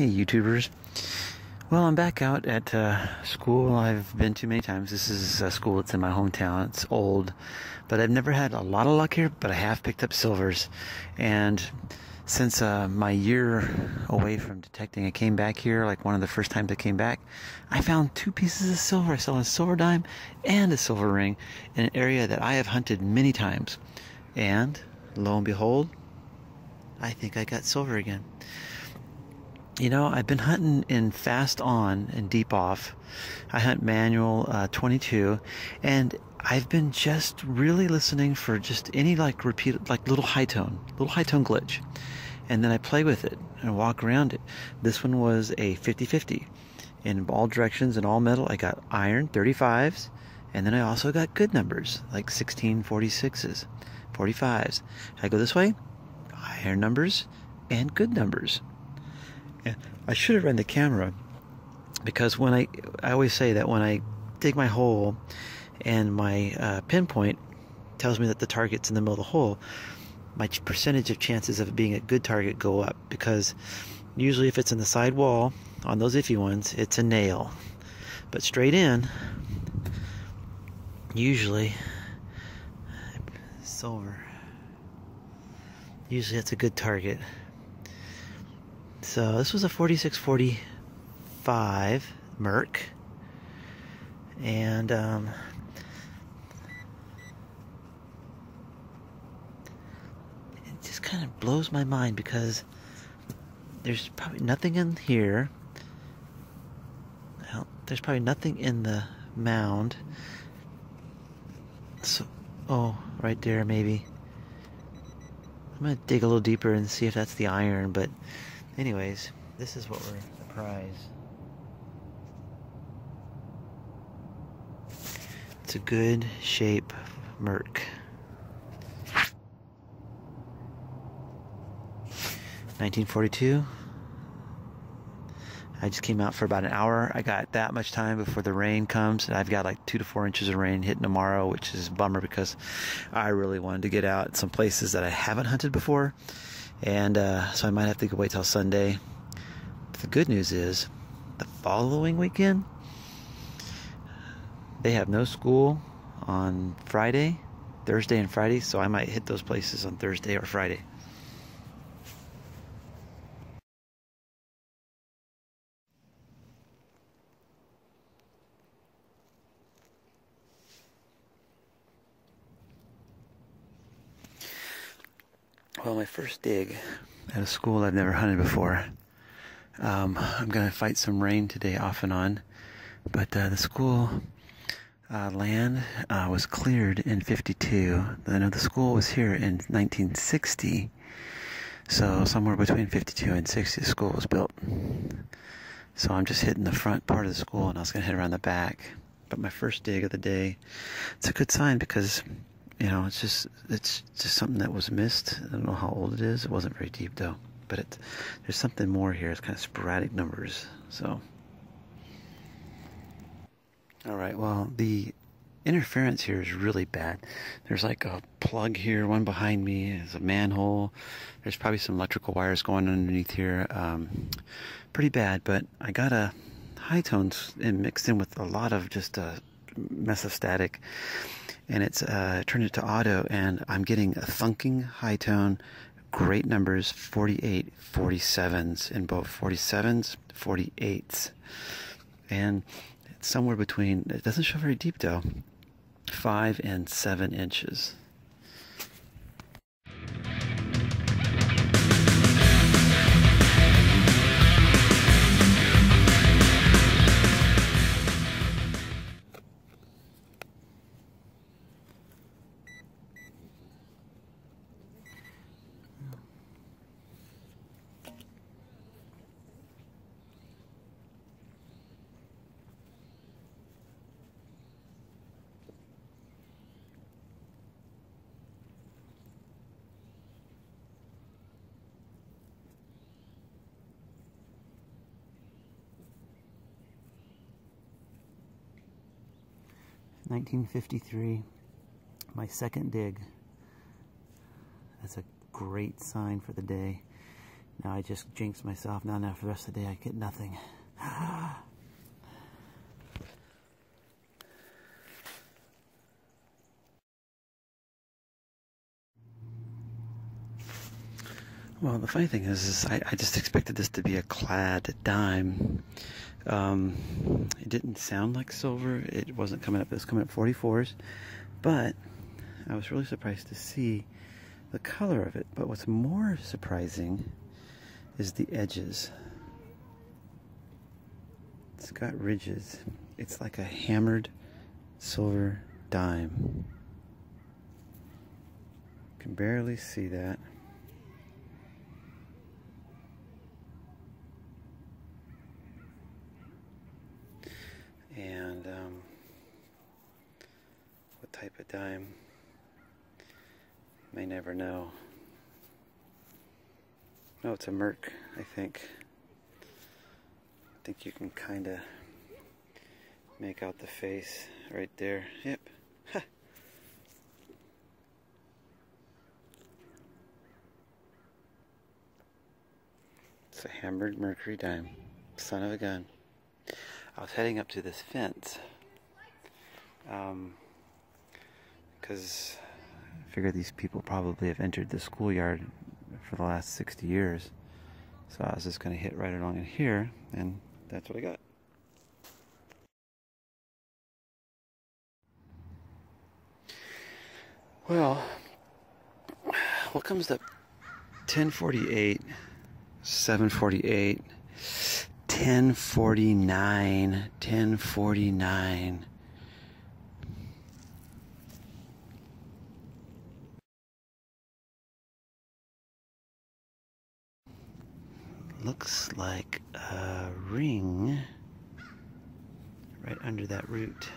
Hey YouTubers. Well, I'm back out at school I've been to many times. This is a school that's in my hometown. It's old, but I've never had a lot of luck here, but I have picked up silvers. And since my year away from detecting, I came back here, like one of the first times I came back, I found 2 pieces of silver. I saw a silver dime and a silver ring in an area that I have hunted many times. And lo and behold, I think I got silver again. You know, I've been hunting in fast on and deep off. I hunt manual 22, and I've been just really listening for just any like repeat, like little high tone glitch. And then I play with it and walk around it. This one was a 50-50 in all directions and all metal. I got iron 35s, and then I also got good numbers like 16 46s, 45s. I go this way, iron numbers and good numbers. I should have run the camera, because when I always say that when I dig my hole and my pinpoint tells me that the target's in the middle of the hole, my percentage of chances of it being a good target go up, because usually if it's in the side wall on those iffy ones, it's a nail, but straight in, usually silver, usually that's a good target. So this was a 46-45 Merc, and it just kind of blows my mind, because there's probably nothing in here. Well, there's probably nothing in the mound. So, oh, right there maybe. I'm gonna dig a little deeper and see if that's the iron, but anyways, this is what we're surprised. It's a good shape Merc. 1942. I just came out for about an hour. I got that much time before the rain comes. I've got like 2 to 4 inches of rain hitting tomorrow, which is a bummer, because I really wanted to get out some places that I haven't hunted before. And so I might have to go wait till Sunday. But the good news is, the following weekend, they have no school on Friday, Thursday and Friday, so I might hit those places on Thursday or Friday. Well, my first dig at a school I've never hunted before. I'm going to fight some rain today off and on, but the school land was cleared in 52. I know the school was here in 1960, so somewhere between 52 and 60 the school was built. So I'm just hitting the front part of the school, and I was going to hit around the back. But my first dig of the day, it's a good sign, because you know, it's just something that was missed. I don't know how old it is. It wasn't very deep though, but there's something more here. It's kind of sporadic numbers. So, all right. Well, the interference here is really bad. There's like a plug here, one behind me. There's a manhole. There's probably some electrical wires going underneath here. Pretty bad. But I got a high tones mixed in with a lot of just a mess of static. And it's turned it to auto, and I'm getting a thunking high tone, great numbers, 48, 47s in both 47s, 48s, and it's somewhere between, it doesn't show very deep though, 5 and 7 inches. $19.53, my second dig. That's a great sign for the day. Now I just jinxed myself. Now for the rest of the day I get nothing. Well, the funny thing is I just expected this to be a clad dime. It didn't sound like silver. It wasn't coming up. It was coming up 44s. But I was really surprised to see the color of it. But what's more surprising is the edges. It's got ridges. It's like a hammered silver dime. You can barely see that. And what type of dime? May never know. No, it's a Merc, I think. I think you can kind of make out the face right there. Yep. Ha. It's a hammered mercury dime. Son of a gun. I was heading up to this fence because I figured these people probably have entered the schoolyard for the last 60 years. So I was just going to hit right along in here, and that's what I got. Well, what comes up? 1048, 748, 1049, 1049. Looks like a ring right under that root.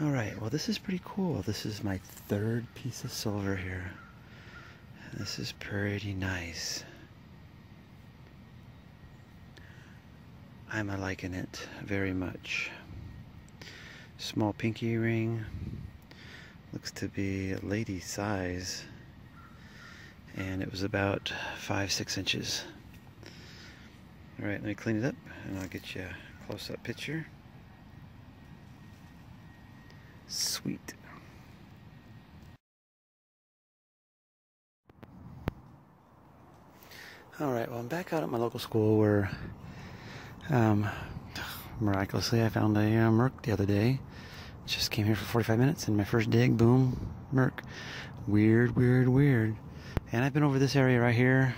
Alright, well this is pretty cool. This is my third piece of silver here. This is pretty nice. I'm liking it very much. Small pinky ring. Looks to be a lady size. And it was about 5-6 inches. Alright, let me clean it up and I'll get you a close-up picture. Sweet. Alright, well I'm back out at my local school where miraculously I found a Merc the other day. Just came here for 45 minutes and my first dig, boom, Merc. Weird, weird, weird. And I've been over this area right here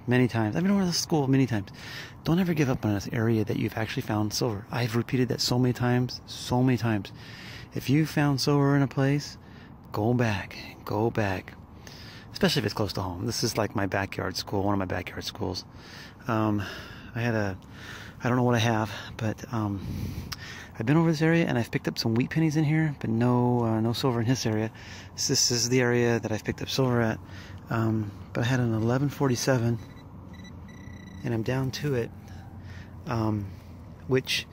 many times. I've been over this school many times. Don't ever give up on this area that you've actually found silver. I've repeated that so many times, so many times. If you found silver in a place, go back, go back. Especially if it's close to home. This is like my backyard school, one of my backyard schools. I don't know what I have, but I've been over this area and I've picked up some wheat pennies in here, but no silver in this area. So this is the area that I've picked up silver at. But I had an 1147, and I'm down to it, which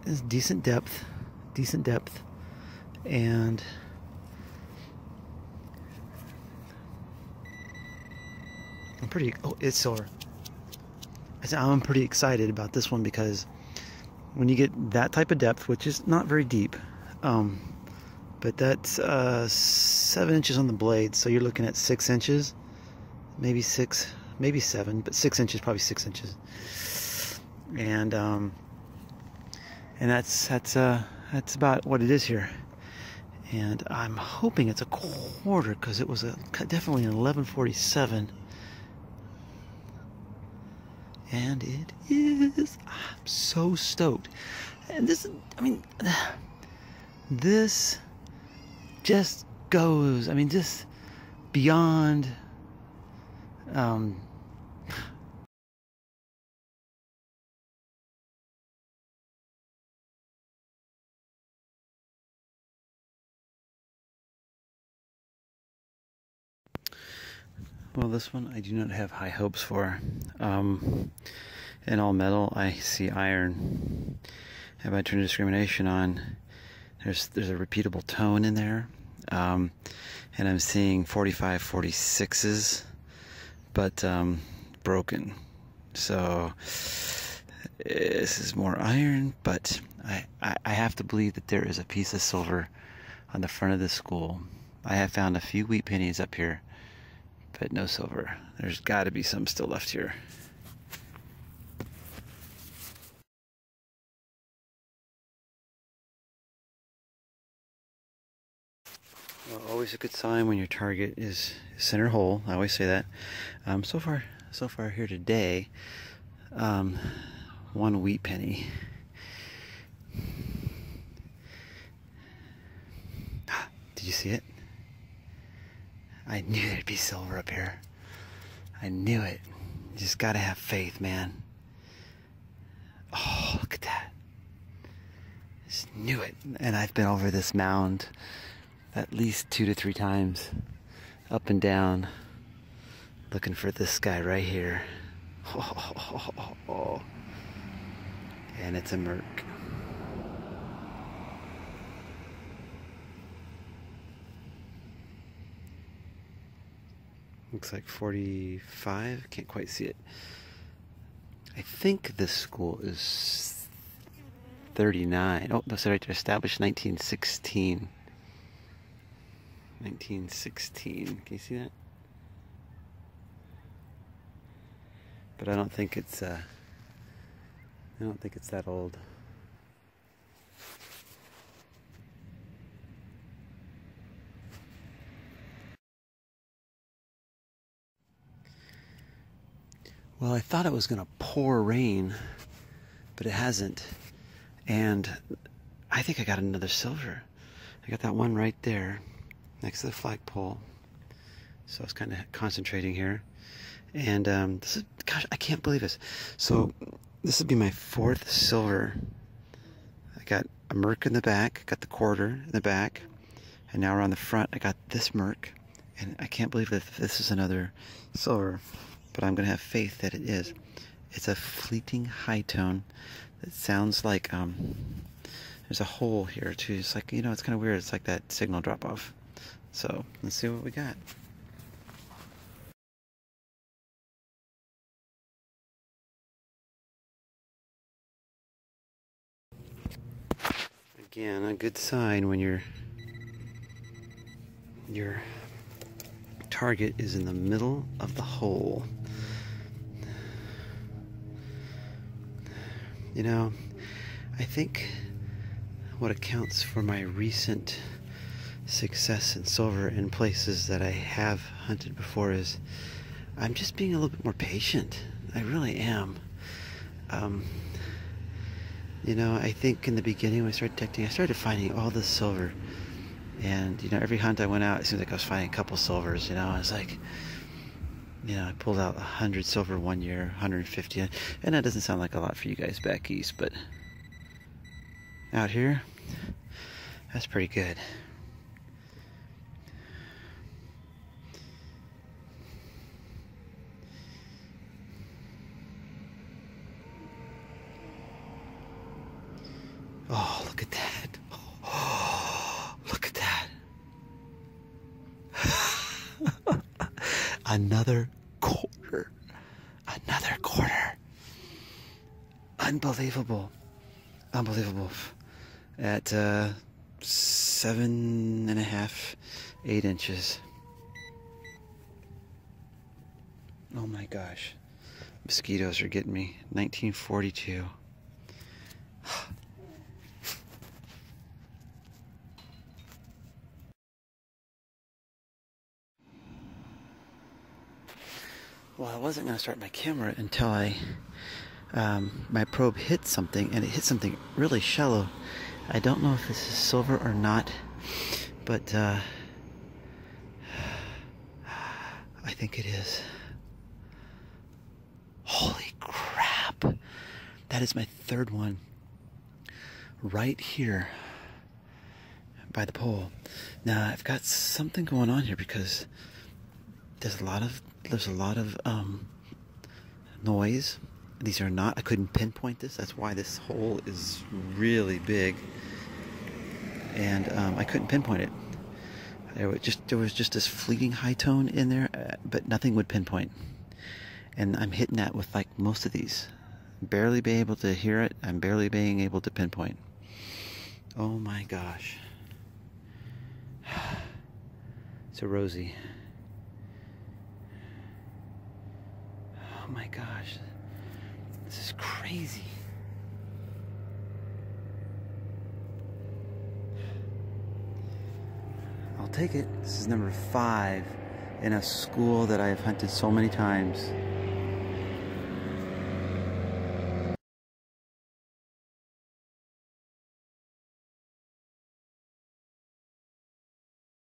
is decent depth, and it's silver. I'm pretty excited about this one because when you get that type of depth, which is not very deep, but that's 7 inches on the blade, so you're looking at 6 inches, maybe 6, maybe 7, but 6 inches, probably 6 inches, and that's about what it is here. And I'm hoping it's a quarter because it was definitely an 1147. And it is. I'm so stoked. And this just goes, just beyond well, this one I do not have high hopes for. In all metal, I see iron. And by turn discrimination on, there's a repeatable tone in there. And I'm seeing 45, 46s, but broken. So this is more iron, but I have to believe that there is a piece of silver on the front of the school. I have found a few wheat pennies up here, but no silver. There's got to be some still left here. Well, always a good sign when your target is center hole. I always say that. So far here today, one wheat penny. Did you see it? I knew there'd be silver up here. I knew it. You just gotta have faith, man. Oh, look at that. Just knew it. And I've been over this mound at least 2 to 3 times, up and down, looking for this guy right here. And it's a merc. Looks like 45. Can't quite see it. I think this school is 39. Oh, no, sorry, established 1916. 1916. Can you see that? But I don't think it's that old. Well, I thought it was going to pour rain, but it hasn't. And I think I got another silver. I got that one right there next to the flagpole. So I was kind of concentrating here. And this is, gosh, I can't believe this. So this would be my 4th silver. I got a merc in the back, got the quarter in the back, and now around the front I got this merc. And I can't believe that this is another silver. But I'm going to have faith that it is. It's a fleeting high tone that sounds like, there's a hole here too. It's like, you know, it's kind of weird. It's like that signal drop off. So let's see what we got. Again, a good sign when your target is in the middle of the hole. You know, I think what accounts for my recent success in silver in places that I have hunted before is I'm just being a little bit more patient. I really am. You know, I think in the beginning when I started detecting, I started finding all this silver. And, you know, every hunt I went out, it seemed like I was finding a couple silvers, you know. I was like, you know, I pulled out 100 silver one year, 150. And that doesn't sound like a lot for you guys back east, but out here, that's pretty good. Oh, look at that. Oh, look at that. Another quarter. Another quarter. Unbelievable. Unbelievable. At 7.5, 8 inches. Oh my gosh. Mosquitoes are getting me. 1942. Well, I wasn't going to start my camera until my probe hit something, and it hit something really shallow. I don't know if this is silver or not, but I think it is. Holy crap! That is my 3rd one. Right here by the pole. Now I've got something going on here because there's a lot of noise, These are not, I couldn't pinpoint this. That's why this hole is really big. And I couldn't pinpoint it. There was just this fleeting high tone in there, but nothing would pinpoint. And I'm hitting that with like most of these. Barely being able to hear it. I'm barely being able to pinpoint. Oh my gosh. So Rosie. Oh my gosh. This is crazy. I'll take it. This is number 5 in a school that I've hunted so many times.